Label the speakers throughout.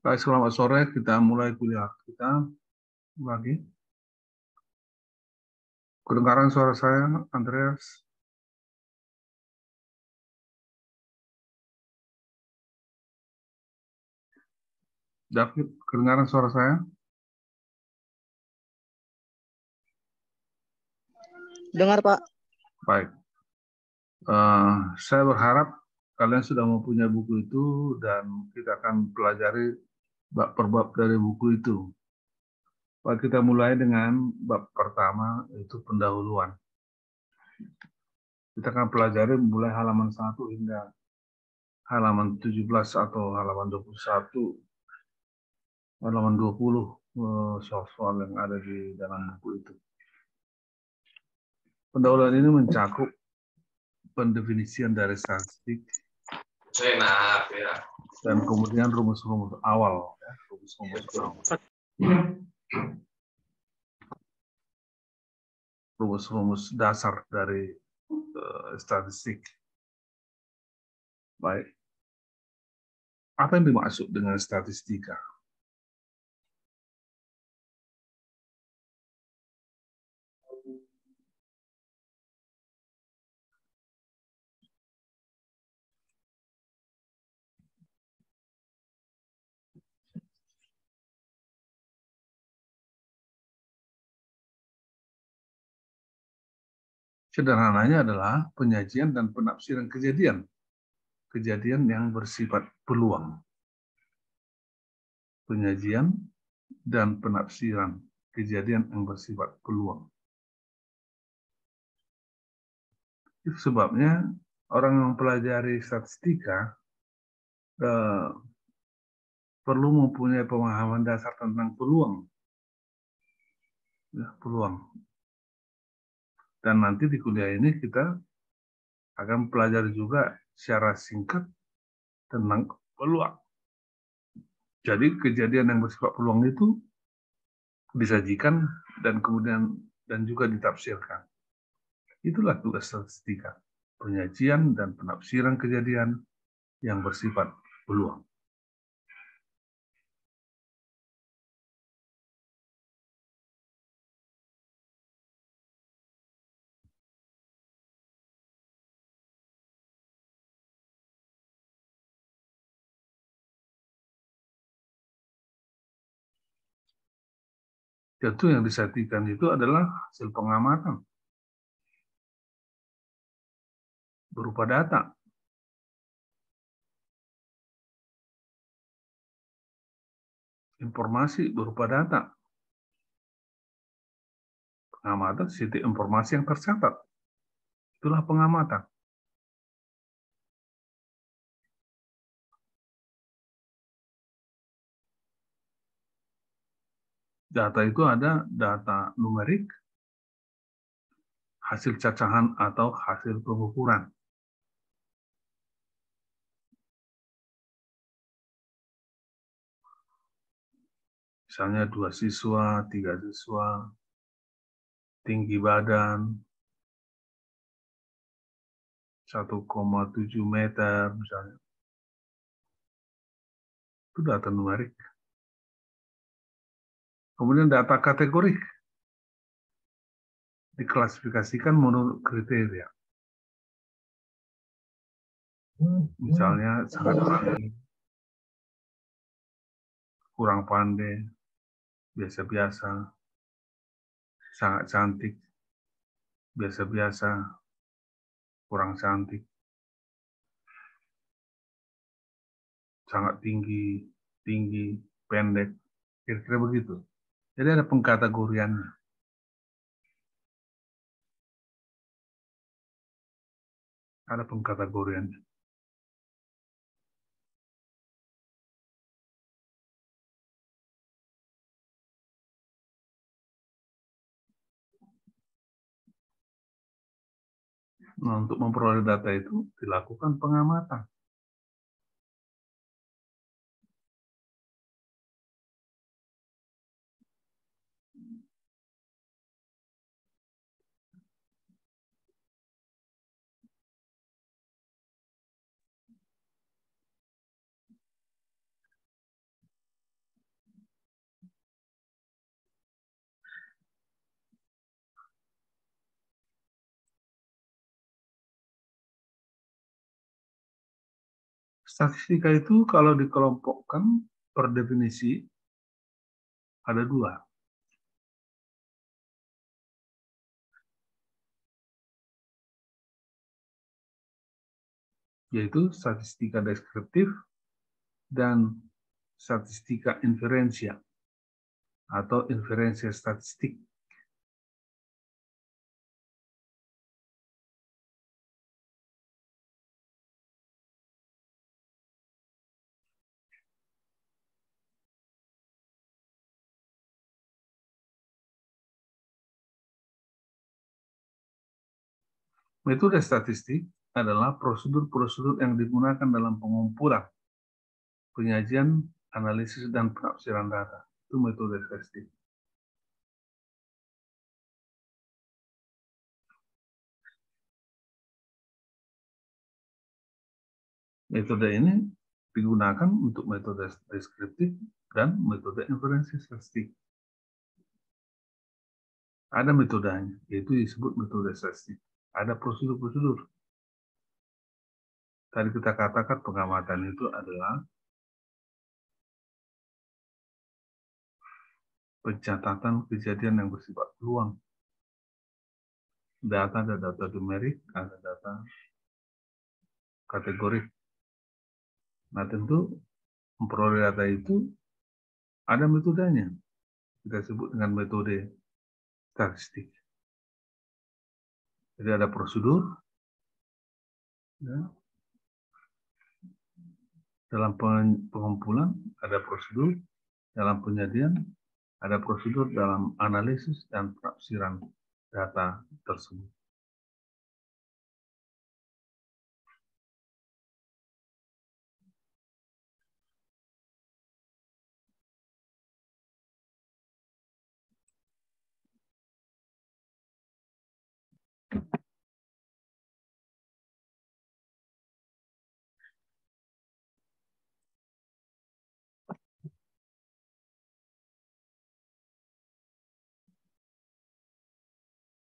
Speaker 1: Baik, selamat sore. Kita mulai kuliah kita lagi. Kedengaran suara saya, Andreas? David, kedengaran suara saya?
Speaker 2: Dengar, Pak.
Speaker 1: Baik. Saya berharap kalian sudah mempunyai buku itu dan kita akan pelajari bab per bab dari buku itu. Baik, kita mulai dengan bab pertama, yaitu pendahuluan. Kita akan pelajari mulai halaman 1 hingga halaman 17 atau halaman 21, halaman 20, soal-soal yang ada di dalam buku itu. Pendahuluan ini mencakup pendefinisian dari statistik dan kemudian rumus-rumus awal, ya, rumus-rumus dasar dari statistik. Baik, apa yang dimaksud dengan statistika? Sederhananya adalah penyajian dan penafsiran kejadian yang bersifat peluang. Penyajian dan penafsiran kejadian yang bersifat peluang. Itu sebabnya orang yang mempelajari statistika perlu mempunyai pemahaman dasar tentang peluang. Ya, peluang. Dan nanti di kuliah ini kita akan pelajari juga secara singkat tentang peluang. Jadi kejadian yang bersifat peluang itu disajikan dan kemudian juga ditafsirkan. Itulah tugas statistika, penyajian dan penafsiran kejadian yang bersifat peluang. Tentu yang disajikan itu adalah hasil pengamatan berupa data. Informasi berupa data. Pengamatan titik informasi yang tercatat. Itulah pengamatan. Data itu ada data numerik, hasil cacahan atau hasil pengukuran. Misalnya 2 siswa, 3 siswa, tinggi badan, 1,7 meter misalnya. Itu data numerik. Kemudian data kategorik diklasifikasikan menurut kriteria. Misalnya sangat pandai, kurang pandai, biasa-biasa, sangat cantik, biasa-biasa, kurang cantik, sangat tinggi, tinggi, pendek, kira-kira begitu. Jadi ada pengkategoriannya. Ada pengkategoriannya. Nah, untuk memperoleh data itu dilakukan pengamatan. Statistika itu kalau dikelompokkan per definisi ada dua. Yaitu statistika deskriptif dan statistika inferensia atau inferensia statistik. Metode statistik adalah prosedur-prosedur yang digunakan dalam pengumpulan, penyajian, analisis, dan penafsiran data. Itu metode statistik. Metode ini digunakan untuk metode deskriptif dan metode inferensi statistik. Ada metodenya, yaitu disebut metode statistik. Ada prosedur-prosedur. Tadi kita katakan pengamatan itu adalah pencatatan kejadian yang bersifat peluang. Data ada data numerik, ada data kategorik. Nah tentu memperoleh data itu ada metodenya. Kita sebut dengan metode statistik. Jadi ada prosedur ya. Dalam pengumpulan ada prosedur, dalam penyajian ada prosedur, dalam analisis dan penafsiran data tersebut.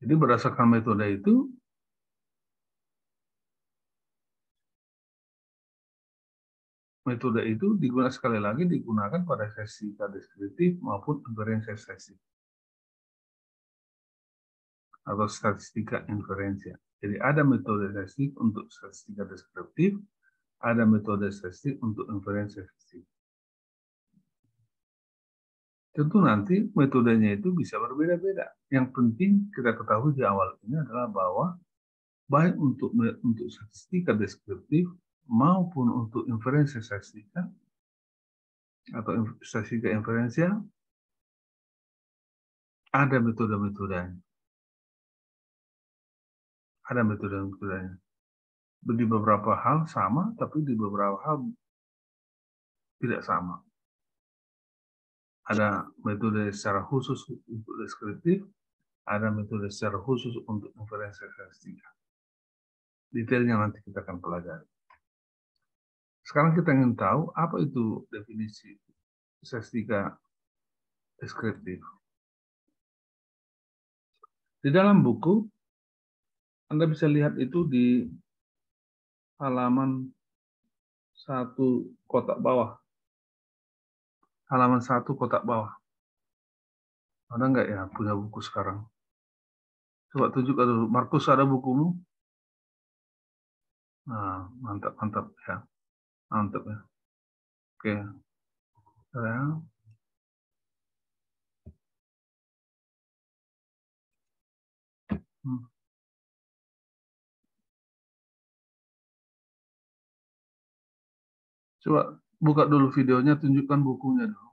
Speaker 1: Jadi berdasarkan metode itu, digunakan sekali lagi digunakan pada statistika deskriptif maupun inferensi statistik atau statistika inferensia. Jadi ada metode statistik untuk statistika deskriptif, ada metode statistik untuk inferensi statistik. Tentu nanti metodenya itu bisa berbeda-beda. Yang penting kita ketahui di awal ini adalah bahwa baik untuk statistika deskriptif maupun untuk inferensi statistika atau statistika inferensia ada metode-metodenya. Ada metode-metodenya. Di beberapa hal sama, tapi di beberapa hal tidak sama. Ada metode secara khusus untuk deskriptif, ada metode secara khusus untuk inferensi statistika. Detailnya nanti kita akan pelajari. Sekarang kita ingin tahu apa itu definisi statistika deskriptif. Di dalam buku, Anda bisa lihat itu di halaman 1 kotak bawah. Halaman 1 kotak bawah. Ada nggak ya punya buku sekarang? Coba tunjukkan dulu. Markus, ada bukumu? Nah, mantap, mantap ya. Mantap ya. Oke. Ya. Coba buka dulu videonya, tunjukkan bukunya dulu.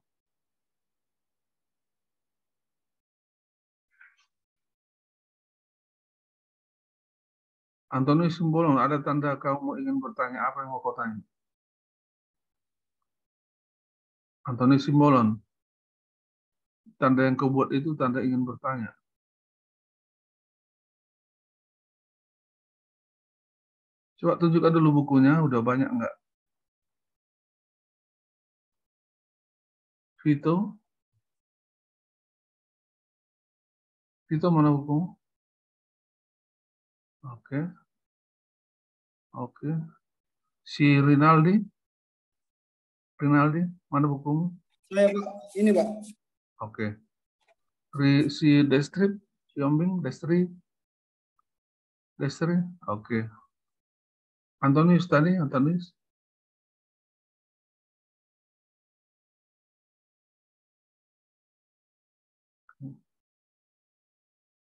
Speaker 1: Antoni Simbolon, ada tanda kamu ingin bertanya, apa yang mau kau tanya? Antoni Simbolon, tanda yang kau buat itu tanda ingin bertanya. Coba tunjukkan dulu bukunya, udah banyak enggak? Vito? Vito mana bukumu? Oke. Oke. Si Rinaldi? Rinaldi, mana bukumu?
Speaker 2: Saya, Pak. Ini, Pak.
Speaker 1: Oke. Si Destrip, Yombing, Destri. Oke. Antonius tadi, Antonius.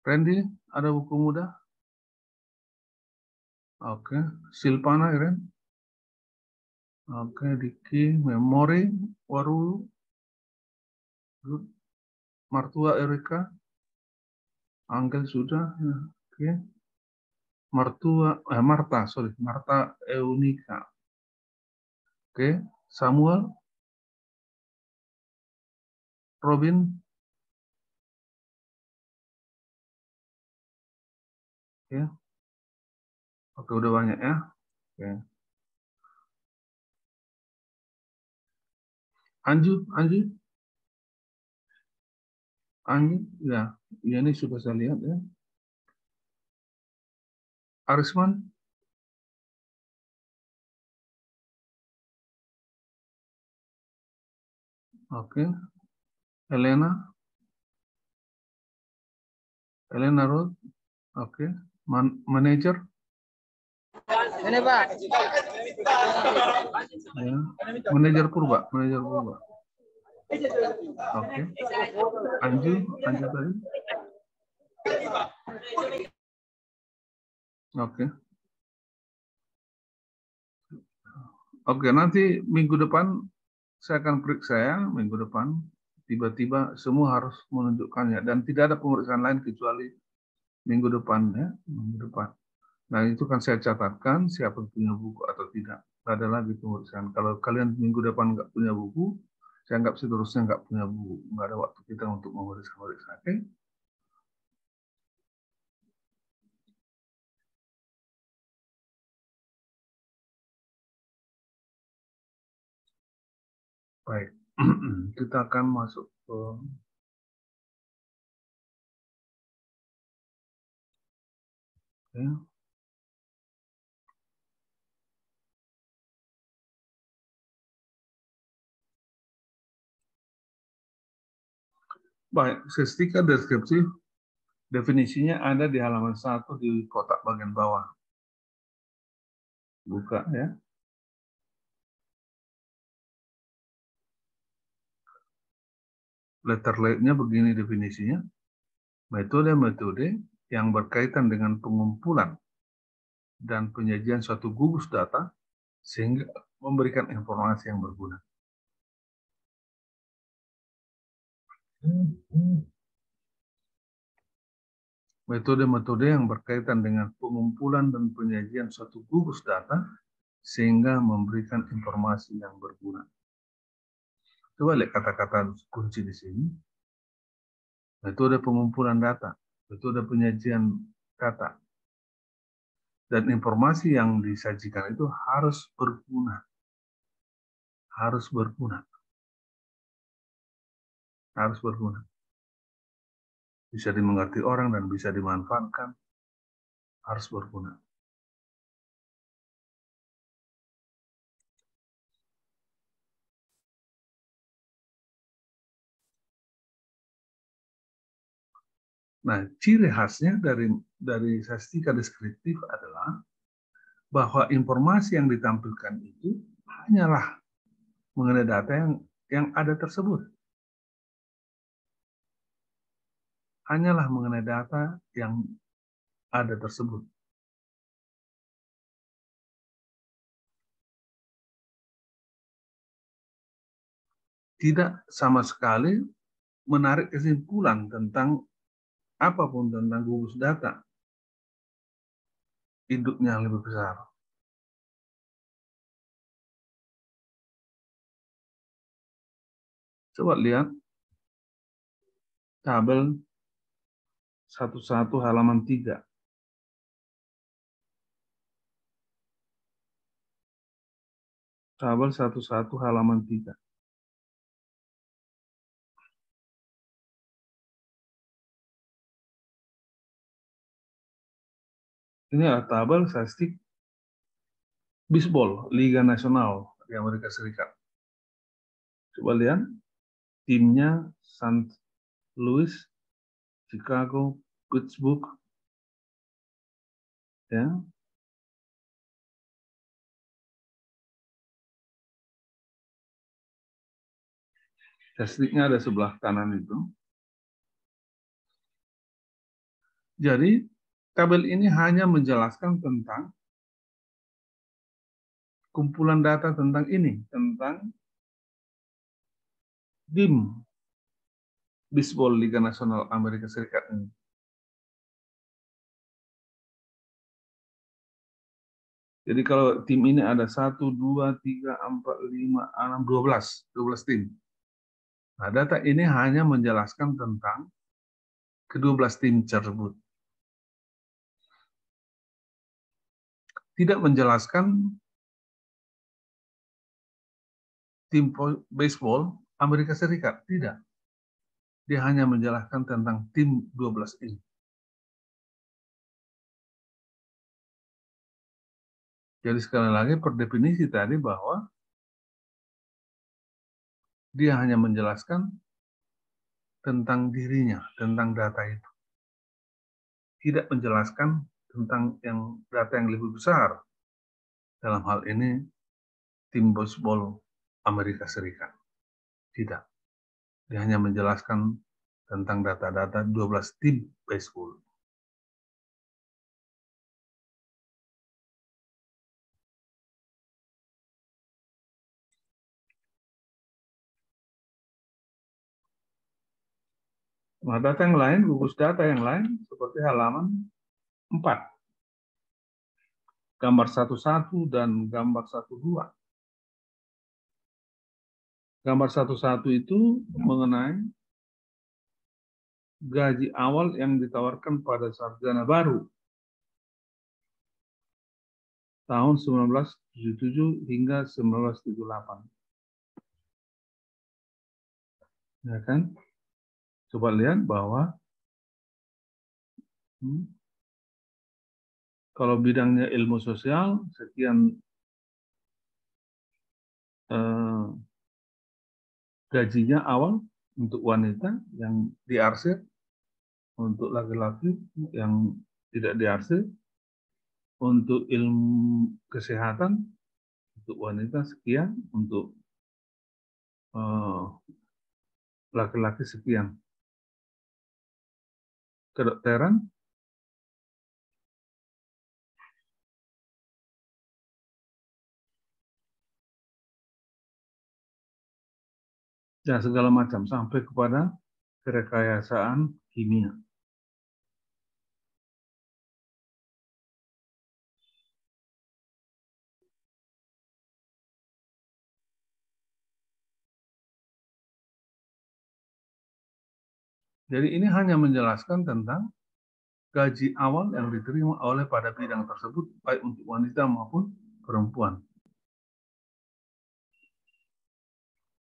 Speaker 1: Randy, ada buku muda? Oke. Silpana, Iren. Oke, Diki, Memori, Waru, Martua, Erika. Angel sudah. Oke. Marta Eunika. Oke. Samuel, Robin. Oke. Oke, udah banyak ya. Oke. Anju, ya, ini sudah saya lihat ya. Arisman, oke. Elena Road, oke. Manager,
Speaker 2: Ini, Pak.
Speaker 1: ya. Manager Purba, oke. Anju tadi, oke. Oke, nanti minggu depan saya akan periksa ya, minggu depan. Tiba-tiba semua harus menunjukkannya dan tidak ada pemeriksaan lain kecuali minggu depan ya, minggu depan. Nah, itu kan saya catatkan siapa punya buku atau tidak. Tidak ada lagi pemeriksaan. Kalau kalian minggu depan nggak punya buku, saya anggap seterusnya nggak punya buku. Nggak ada waktu kita untuk memeriksa. Oke? Baik. Kita akan masuk ke ya. Baik, sestika deskripsi definisinya ada di halaman 1 di kotak bagian bawah. Buka ya. Letter layout-nya begini definisinya. Metode-metode yang berkaitan dengan pengumpulan dan penyajian suatu gugus data sehingga memberikan informasi yang berguna. Metode-metode yang berkaitan dengan pengumpulan dan penyajian suatu gugus data sehingga memberikan informasi yang berguna. Coba lihat kata-kata kunci di sini. Metode pengumpulan data, metode penyajian data, dan informasi yang disajikan itu harus berguna. Harus berguna. Harus berguna. Bisa dimengerti orang dan bisa dimanfaatkan. Harus berguna. Nah, ciri khasnya dari sastika deskriptif adalah bahwa informasi yang ditampilkan itu hanyalah mengenai data yang ada tersebut. Hanyalah mengenai data yang ada tersebut. Tidak sama sekali menarik kesimpulan tentang apapun tentang gugus data. Induknya yang lebih besar. Coba lihat tabel 11 halaman 3. Tabel 11 halaman 3. Ini adalah tabel statistik bisbol Liga Nasional di Amerika Serikat. Coba lihat timnya St. Louis, Chicago, Pittsburgh, ya. Statistiknya ada sebelah kanan itu. Jadi tabel ini hanya menjelaskan tentang kumpulan data tentang ini, tentang tim baseball Liga Nasional Amerika Serikat ini. Jadi kalau tim ini ada 1, 2, 3, 4, 5, 6, 12 tim. Nah, data ini hanya menjelaskan tentang ke-12 tim tersebut. Tidak menjelaskan tim baseball Amerika Serikat, tidak. Dia hanya menjelaskan tentang tim 12 ini. Jadi sekali lagi per definisi tadi bahwa dia hanya menjelaskan tentang dirinya, tentang data itu. Tidak menjelaskan tentang data yang lebih besar. Dalam hal ini, tim baseball Amerika Serikat. Tidak. Dia hanya menjelaskan tentang data-data 12 tim baseball. Nah, data yang lain, gugus data yang lain, seperti halaman 4. Gambar 11 dan gambar 12. Gambar 11 itu mengenai gaji awal yang ditawarkan pada sarjana baru tahun 1977 hingga 1978. Ya kan? Coba lihat bahwa kalau bidangnya ilmu sosial, sekian gajinya awal untuk wanita yang diarsir, untuk laki-laki yang tidak diarsir, untuk ilmu kesehatan, untuk wanita sekian, untuk laki-laki sekian. Kedokteran, ya segala macam, sampai kepada kerekayasaan kimia. Jadi ini hanya menjelaskan tentang gaji awal yang diterima oleh pada bidang tersebut, baik untuk wanita maupun perempuan.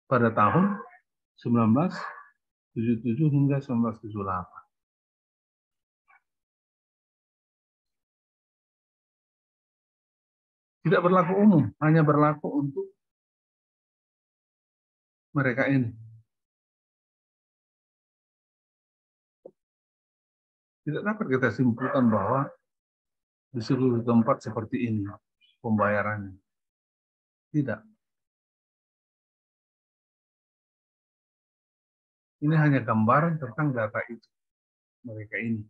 Speaker 1: Pada tahun 1977 hingga 1978. Tidak berlaku umum, hanya berlaku untuk mereka ini. Tidak dapat kita simpulkan bahwa di seluruh tempat seperti ini pembayarannya. Tidak. Ini hanya gambaran tentang data itu, mereka ini.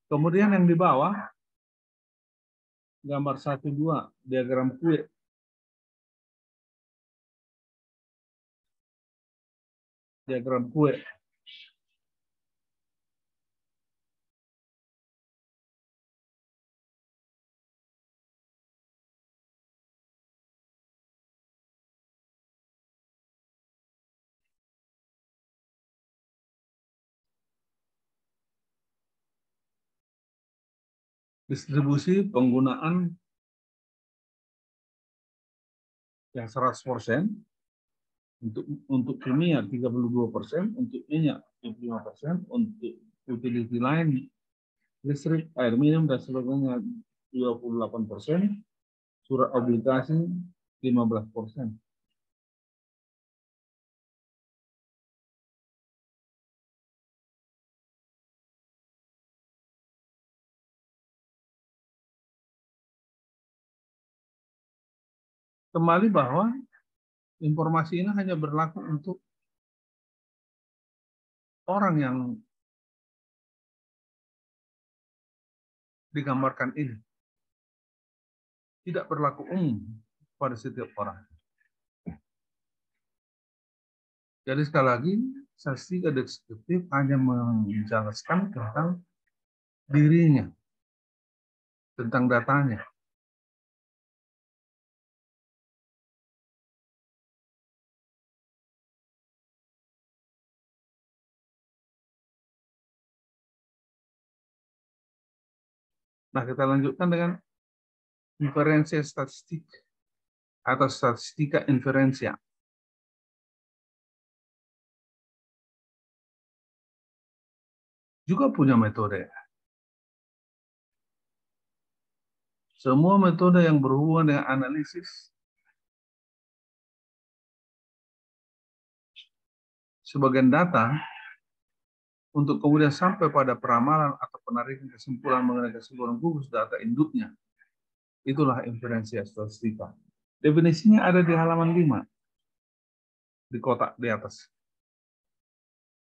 Speaker 1: Kemudian yang di bawah, gambar 1-2, diagram kue. Diagram kue. Distribusi penggunaan yang 100%, untuk kimia 32%, untuk minyak 25%, untuk utility lain, listrik, air minum, dan sebagainya 28%, surat obligasi 15%. kembali bahwa informasi ini hanya berlaku untuk orang yang digambarkan ini. Tidak berlaku umum pada setiap orang. Jadi sekali lagi, statistika deskriptif hanya menjelaskan tentang dirinya, tentang datanya. Nah, kita lanjutkan dengan inferensia statistik atau statistika inferensia. Juga punya metode. Semua metode yang berhubungan dengan analisis sebagian data untuk kemudian sampai pada peramalan atau penarikan kesimpulan mengenai keseluruhan gugus data induknya. Itulah inferensia statistika. Definisinya ada di halaman 5, di kotak di atas.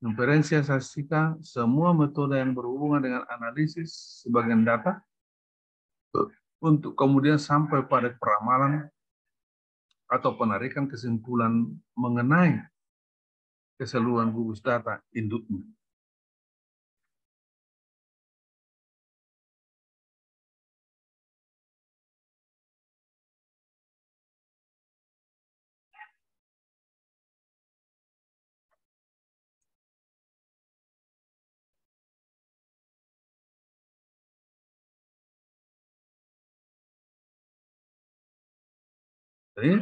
Speaker 1: Inferensia statistika, semua metode yang berhubungan dengan analisis sebagian data untuk kemudian sampai pada peramalan atau penarikan kesimpulan mengenai keseluruhan gugus data induknya. Jadi,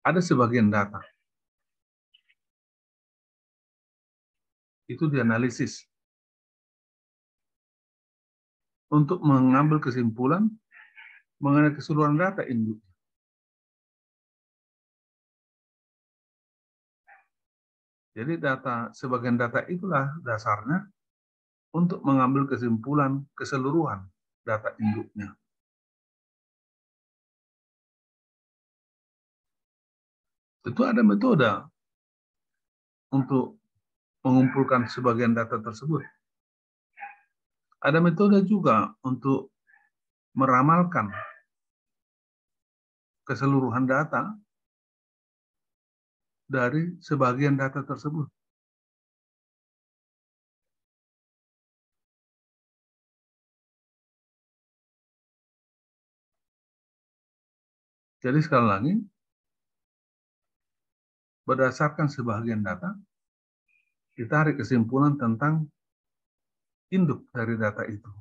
Speaker 1: ada sebagian data. Itu dianalisis. Untuk mengambil kesimpulan mengenai keseluruhan data induk. Jadi sebagian data itulah dasarnya untuk mengambil kesimpulan keseluruhan data induknya. Tentu ada metode untuk mengumpulkan sebagian data tersebut. Ada metode juga untuk meramalkan keseluruhan data dari sebagian data tersebut. Jadi sekali lagi, berdasarkan sebagian data, ditarik kesimpulan tentang induk dari data itu.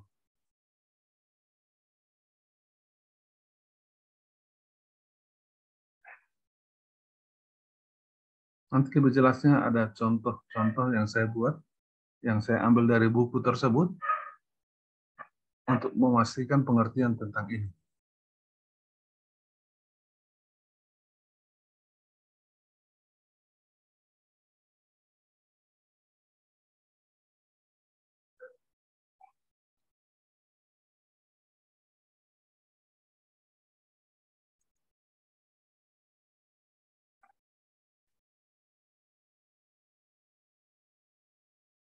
Speaker 1: Nanti lebih jelasnya ada contoh-contoh yang saya buat, yang saya ambil dari buku tersebut, untuk memastikan pengertian tentang ini.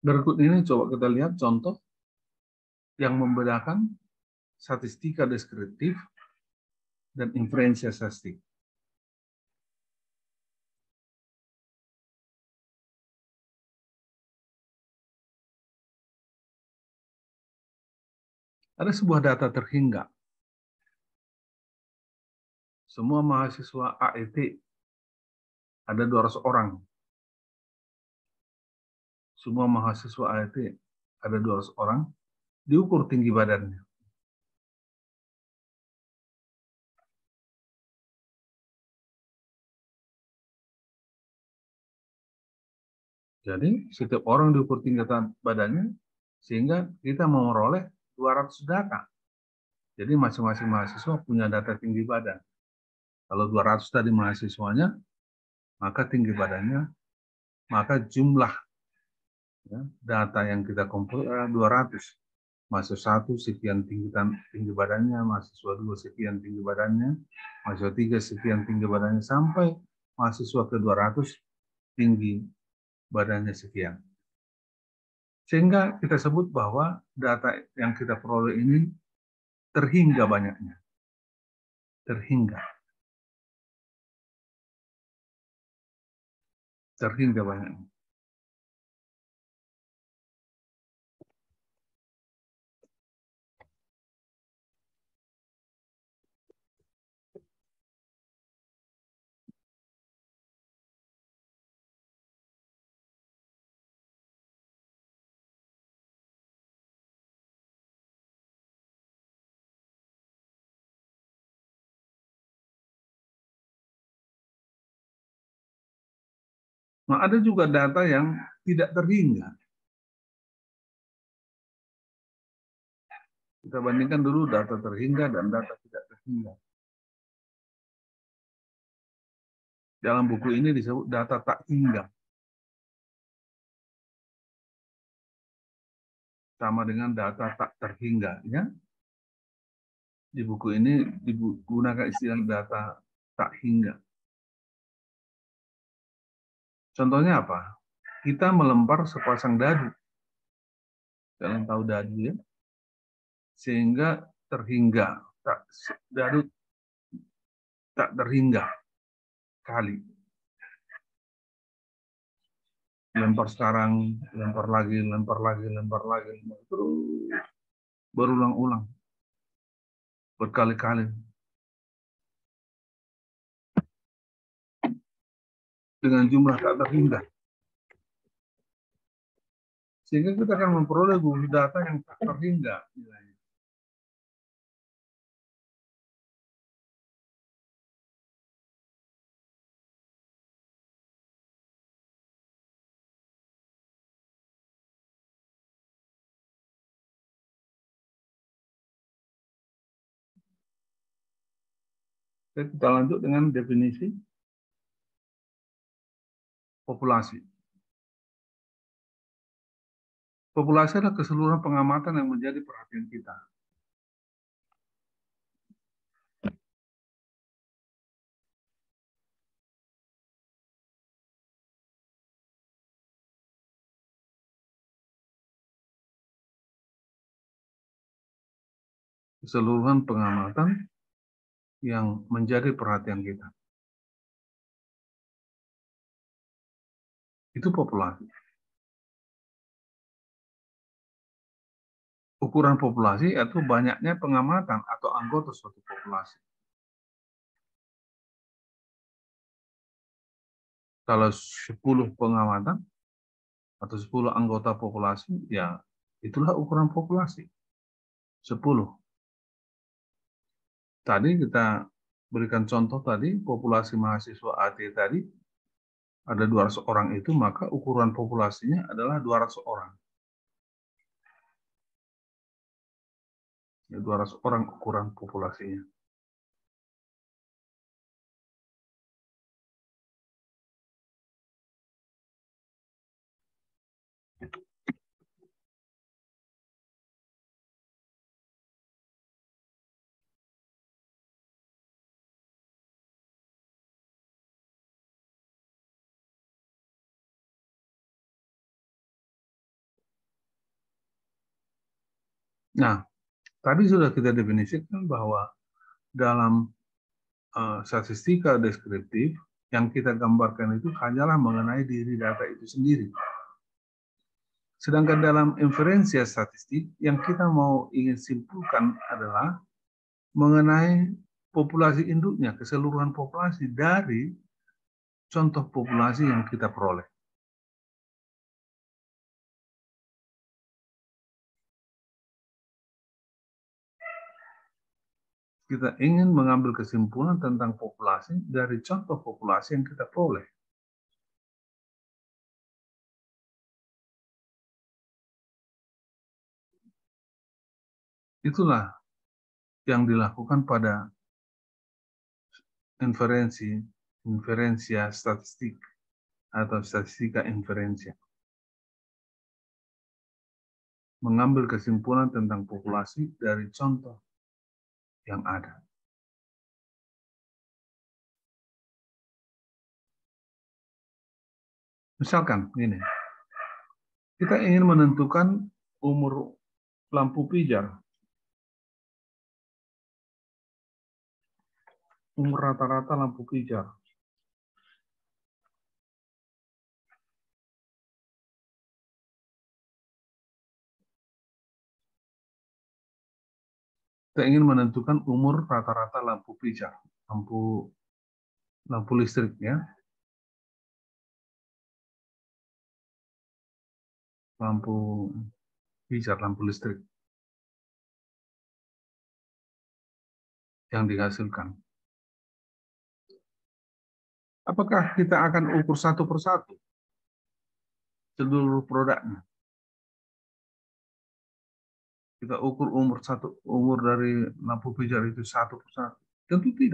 Speaker 1: Berikut ini coba kita lihat contoh yang membedakan statistika deskriptif dan inferensia statistik. Ada sebuah data terhingga. Semua mahasiswa AET ada 200 orang. Semua mahasiswa AET ada 200 orang, diukur tinggi badannya. Jadi setiap orang diukur tinggi badannya, sehingga kita memperoleh 200 data. Jadi masing-masing mahasiswa punya data tinggi badan. Kalau 200 tadi mahasiswanya, maka tinggi badannya, maka jumlah data yang kita kumpul adalah 200. mahasiswa 1 sekian tinggi badannya, mahasiswa 2 sekian tinggi badannya, mahasiswa 3 sekian tinggi badannya, sampai mahasiswa ke 200 tinggi badannya sekian. Sehingga kita sebut bahwa data yang kita peroleh ini terhingga banyaknya. Terhingga banyaknya. Nah, ada juga data yang tidak terhingga. Kita bandingkan dulu data terhingga dan data tidak terhingga. Dalam buku ini disebut data tak hingga. Sama dengan data tak terhingga, ya. Di buku ini digunakan istilah data tak hingga. Contohnya apa? Kita melempar sepasang dadu. Kalian tahu dadu, ya? Sehingga terhingga. Dadu tak terhingga kali. Lempar sekarang, lempar lagi, terus berulang-ulang. Berkali-kali. Dengan jumlah tak terhingga. Sehingga kita akan memperoleh data yang tak terhingga. Kita lanjut dengan definisi populasi. Populasi adalah keseluruhan pengamatan yang menjadi perhatian kita. Keseluruhan pengamatan yang menjadi perhatian kita. Itu populasi. Ukuran populasi itu banyaknya pengamatan atau anggota suatu populasi. Kalau 10 pengamatan atau 10 anggota populasi, ya itulah ukuran populasi. 10. Tadi kita berikan contoh tadi, populasi mahasiswa AT tadi, ada 200 orang itu, maka ukuran populasinya adalah 200 orang. 200 orang ukuran populasinya. Nah, tadi sudah kita definisikan bahwa dalam statistika deskriptif yang kita gambarkan itu hanyalah mengenai diri data itu sendiri. Sedangkan dalam inferensia statistik yang kita ingin simpulkan adalah mengenai populasi induknya, keseluruhan populasi dari contoh populasi yang kita peroleh. Kita ingin mengambil kesimpulan tentang populasi dari contoh populasi yang kita peroleh. Itulah yang dilakukan pada inferensia statistik atau statistika inferensia. mengambil kesimpulan tentang populasi dari contoh yang ada. Misalkan ini, kita ingin menentukan umur lampu pijar, umur rata-rata lampu pijar. Kita ingin menentukan umur rata-rata lampu pijar, lampu listrik ya. Lampu pijar, lampu listrik yang dihasilkan. Apakah kita akan ukur satu persatu seluruh produknya? Kita ukur umur dari lampu pijar itu satu persatu? Tentu tidak.